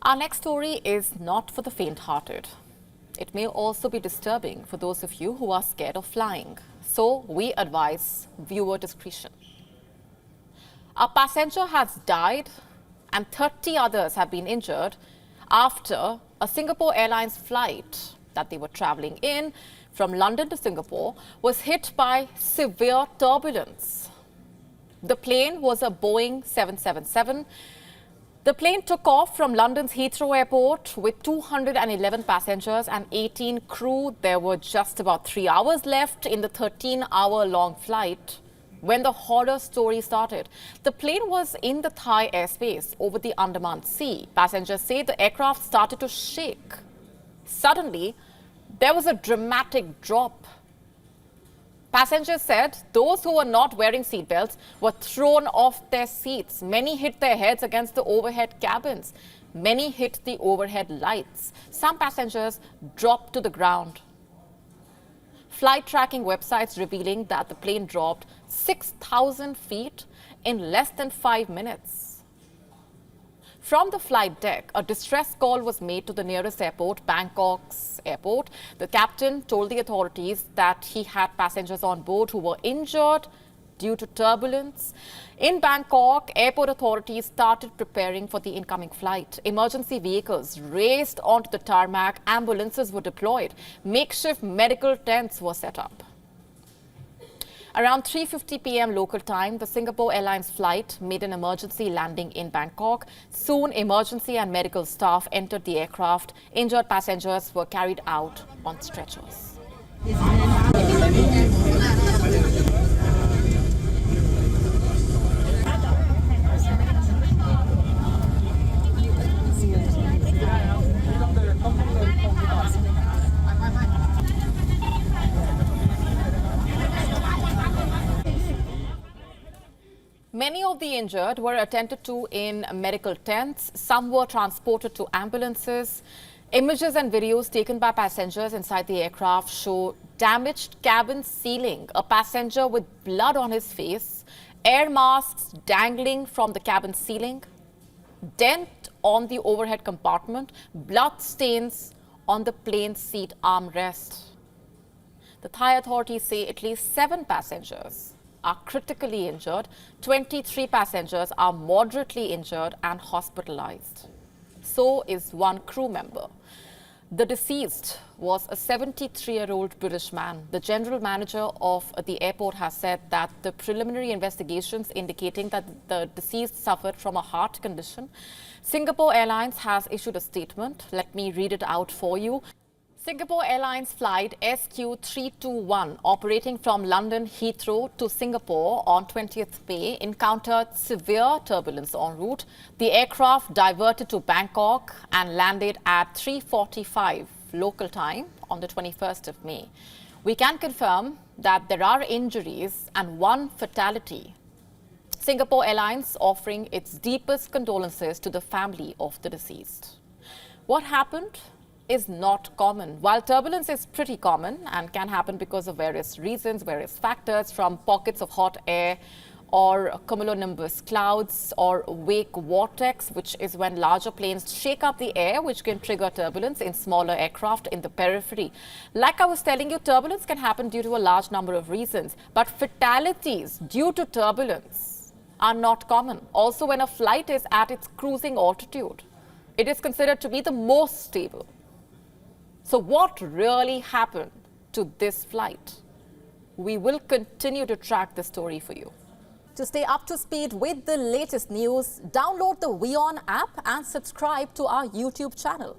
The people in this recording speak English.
Our next story is not for the faint-hearted. It may also be disturbing for those of you who are scared of flying. So we advise viewer discretion. A passenger has died and 30 others have been injured after a Singapore Airlines flight that they were traveling in from London to Singapore was hit by severe turbulence. The plane was a Boeing 777. The plane took off from London's Heathrow Airport with 211 passengers and 18 crew. There were just about 3 hours left in the 13-hour-long flight when the horror story started. The plane was in the Thai airspace over the Andaman Sea. Passengers say the aircraft started to shake. Suddenly, there was a dramatic drop. Passengers said those who were not wearing seatbelts were thrown off their seats. Many hit their heads against the overhead cabins. Many hit the overhead lights. Some passengers dropped to the ground. Flight tracking websites revealing that the plane dropped 6,000 feet in less than 5 minutes. From the flight deck, a distress call was made to the nearest airport, Bangkok's airport. The captain told the authorities that he had passengers on board who were injured due to turbulence. In Bangkok, airport authorities started preparing for the incoming flight. Emergency vehicles raced onto the tarmac. Ambulances were deployed. Makeshift medical tents were set up. Around 3:50 p.m. local time, the Singapore Airlines flight made an emergency landing in Bangkok. Soon, emergency and medical staff entered the aircraft. Injured passengers were carried out on stretchers. Many of the injured were attended to in medical tents. Some were transported to ambulances. Images and videos taken by passengers inside the aircraft show damaged cabin ceiling, a passenger with blood on his face, air masks dangling from the cabin ceiling, dent on the overhead compartment, blood stains on the plane seat armrest. The Thai authorities say at least 7 passengers are critically injured. 23 passengers are moderately injured and hospitalized. So is one crew member. The deceased was a 73-year-old British man. The general manager of the airport has said that the preliminary investigations indicating that the deceased suffered from a heart condition. Singapore Airlines has issued a statement. Let me read it out for you. Singapore Airlines flight SQ321 operating from London Heathrow to Singapore on 20th May encountered severe turbulence en route. The aircraft diverted to Bangkok and landed at 3:45 local time on the 21st of May. We can confirm that there are injuries and 1 fatality. Singapore Airlines offering its deepest condolences to the family of the deceased. What happened is not common. While turbulence is pretty common and can happen because of various reasons, various factors, from pockets of hot air or cumulonimbus clouds or wake vortex, which is when larger planes shake up the air, which can trigger turbulence in smaller aircraft in the periphery. Like I was telling you, turbulence can happen due to a large number of reasons, but fatalities due to turbulence are not common. Also, when a flight is at its cruising altitude, it is considered to be the most stable. So what really happened to this flight? We will continue to track the story for you. To stay up to speed with the latest news, download the WION app and subscribe to our YouTube channel.